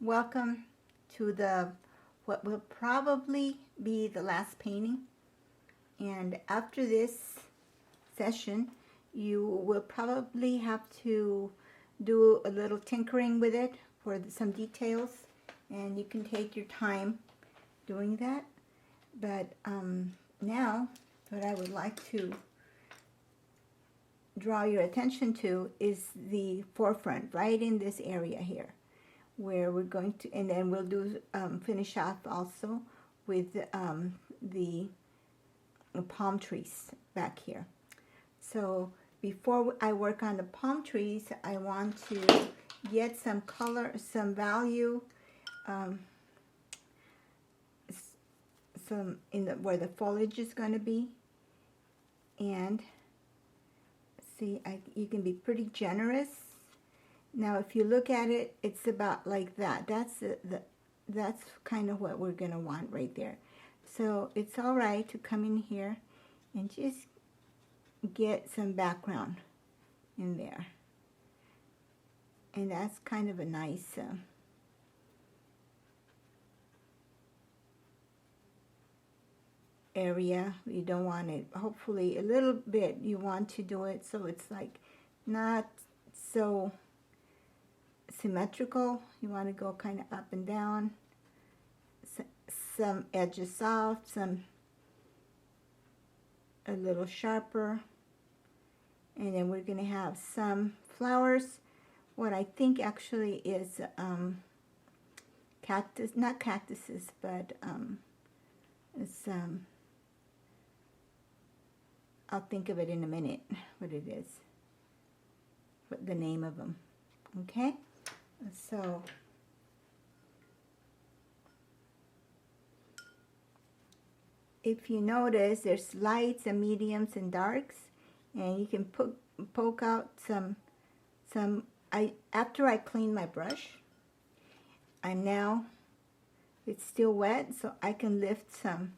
Welcome to what will probably be the last painting. And after this session, you will probably have to do a little tinkering with it for some details, and you can take your time doing that. But now, what I would like to draw your attention to is the forefront, right in this area here, where we're going to, and then we'll do finish off also with the palm trees back here. So before I work on the palm trees, I want to get some color, some value, some in the where the foliage is going to be, and see, you can be pretty generous. Now, if you look at it, it's about like that. That's kind of what we're going to want right there. So it's all right to come in here and just get some background in there. And that's kind of a nice area. You don't want it, hopefully a little bit, you want to do it so it's like not so symmetrical. You want to go kind of up and down, some edges soft, some a little sharper, and then we're going to have some flowers. What I think actually is cactus, not cactuses, but it's I'll think of it in a minute what it is, what the name of them. Okay, so if you notice, there's lights and mediums and darks, and you can poke out some. After I clean my brush, it's still wet, so I can lift some,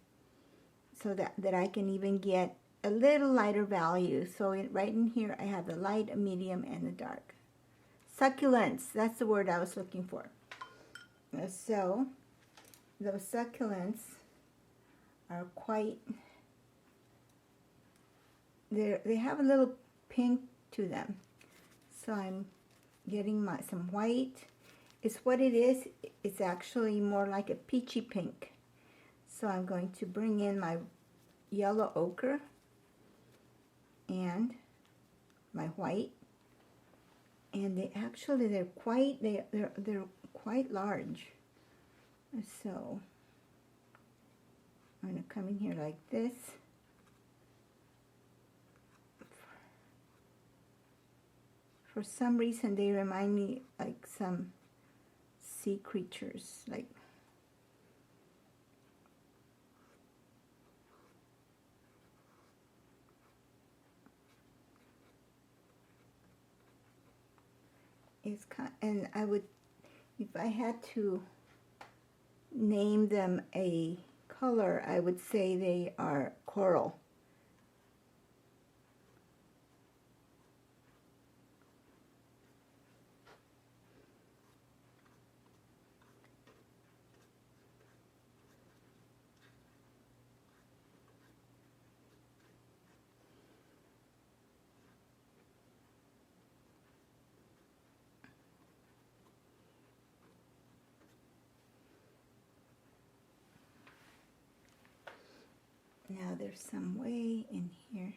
so that I can even get a little lighter value. So right in here, I have the light, a medium, and the dark. Succulents, that's the word I was looking for. So those succulents are quite, they have a little pink to them. So I'm getting some white. It's what it is. It's actually more like a peachy pink. So I'm going to bring in my yellow ochre and my white, and they're quite large. So I'm going to come in here like this. For some reason, they remind me like some sea creatures, like and I would, if I had to name them a color, I would say they are coral. Now there's some way in here.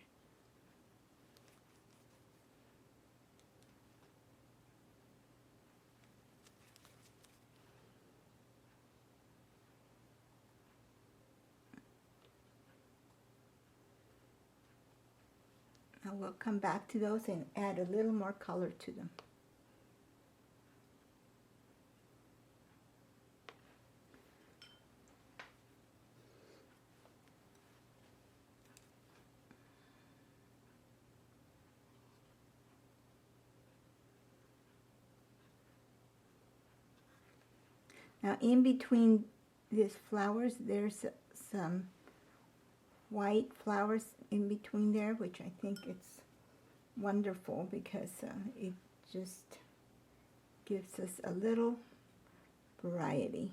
Now we'll come back to those and add a little more color to them. Now in between these flowers, there's some white flowers in between there, which I think it's wonderful because it just gives us a little variety.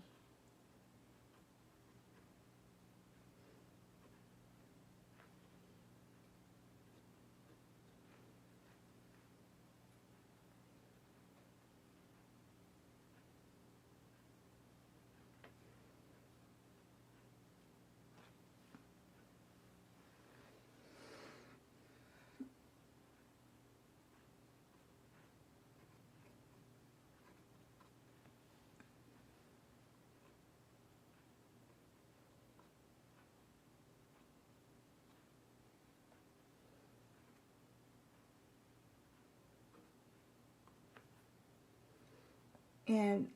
And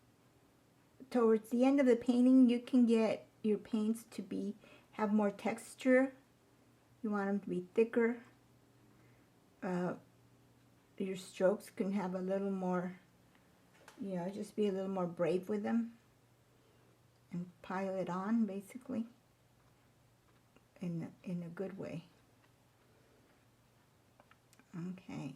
towards the end of the painting, you can get your paints to have more texture. You want them to be thicker. Your strokes can have a little more, you know, just be a little more brave with them and pile it on, basically, in a good way. Okay.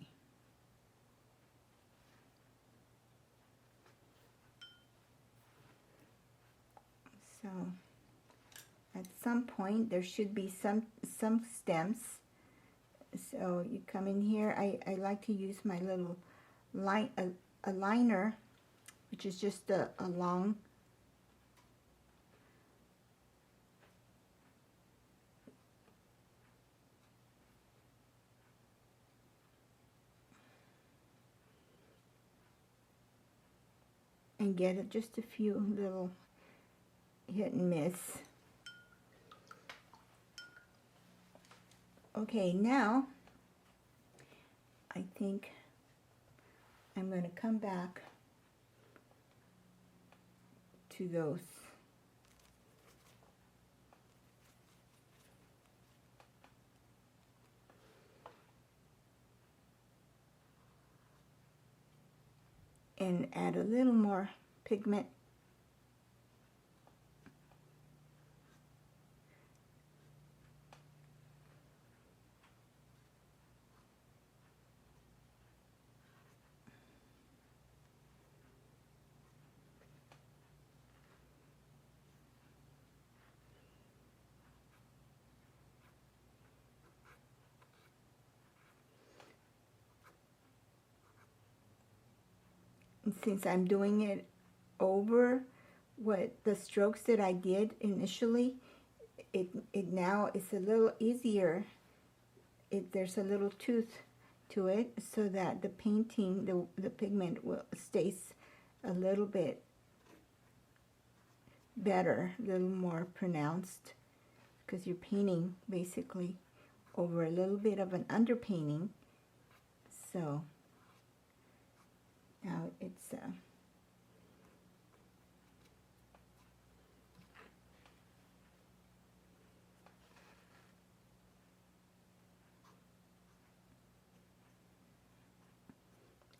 So at some point there should be some stems. So you come in here. I like to use my little a liner, which is just a long and get it just a few little hit and miss. Okay, now I think I'm going to come back to those. And add a little more pigment. And since I'm doing it over what the strokes that I did initially, it now is a little easier. There's a little tooth to it so that the painting, the pigment stays a little bit better, a little more pronounced, because you're painting basically over a little bit of an underpainting. So now it's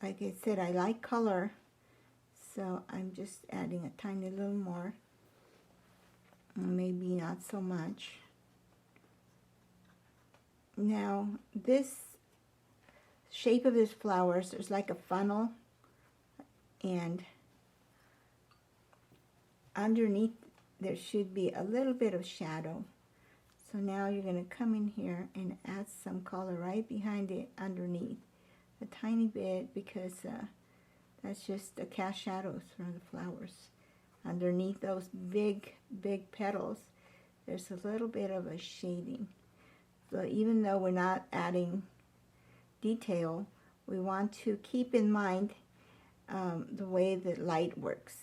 like I said, I like color, so I'm just adding a tiny little more, maybe not so much. Now this shape of this flowers, there's like a funnel, and underneath there should be a little bit of shadow. So now you're going to come in here and add some color right behind it underneath, a tiny bit, because that's just the cast shadows from the flowers. Underneath those big petals, there's a little bit of a shading. So even though we're not adding detail, we want to keep in mind the way that light works.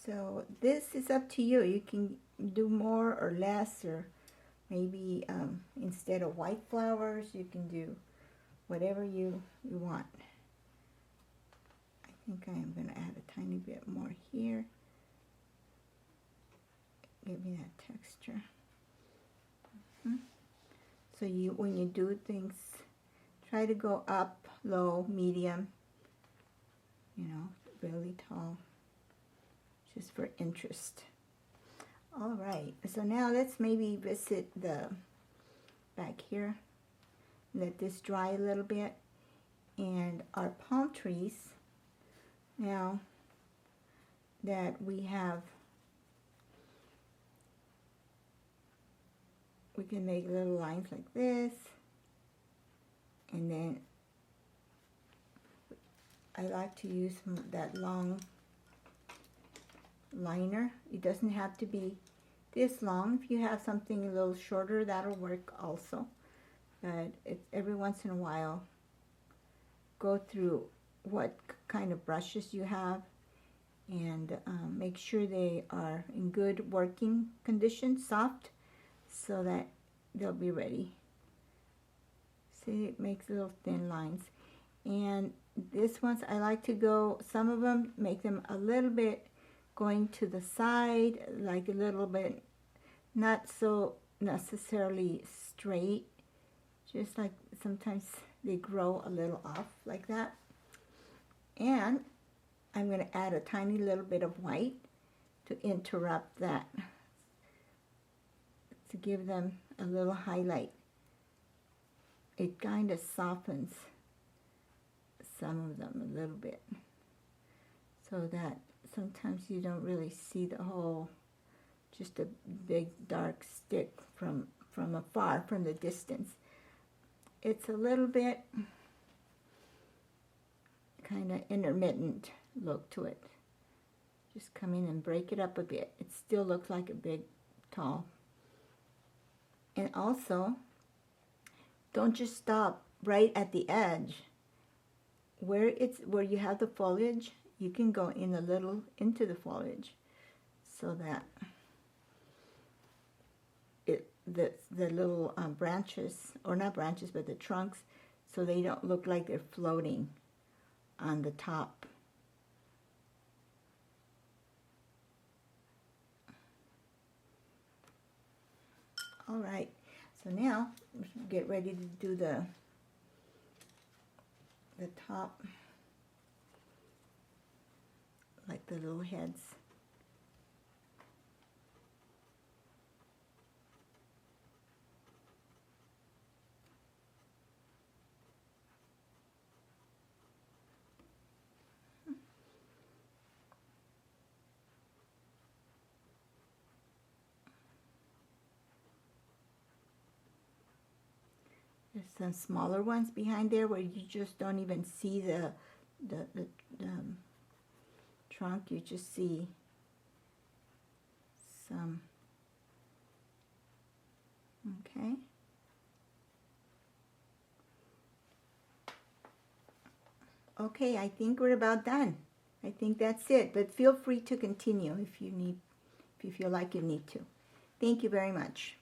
So this is up to you. You can do more or less, or maybe instead of white flowers, you can do whatever you want. I think I am going to add a tiny bit more here. Give me that texture. So when you do things, try to go up, low, medium, you know, really tall, just for interest. All right, so now let's maybe visit the back here. Let this dry a little bit. And our palm trees, now that we have, we can make little lines like this. And then I like to use that long liner. It doesn't have to be this long. If you have something a little shorter, that'll work also. But it's every once in a while, go through what kind of brushes you have and make sure they are in good working condition, soft, so that they'll be ready. See, it makes little thin lines. And this ones, I like to go, some of them, make them a little bit going to the side, like a little bit, not so necessarily straight, just like sometimes they grow a little off like that. And I'm going to add a tiny little bit of white to interrupt that, to give them a little highlight. It kind of softens some of them a little bit, so that sometimes you don't really see the whole, just a big dark stick from afar, from the distance. It's a little bit kind of intermittent look to it. Just come in and break it up a bit. It still looks like a big, tall. And also, don't just stop right at the edge. Where you have the foliage, you can go in a little into the foliage, so that the little branches, or not branches, but the trunks, so they don't look like they're floating on the top. All right, so now get ready to do the top, like the little heads. There's some smaller ones behind there where you just don't even see the trunk. You just see some. Okay. Okay, I think we're about done. I think that's it. But feel free to continue if you feel like you need to. Thank you very much.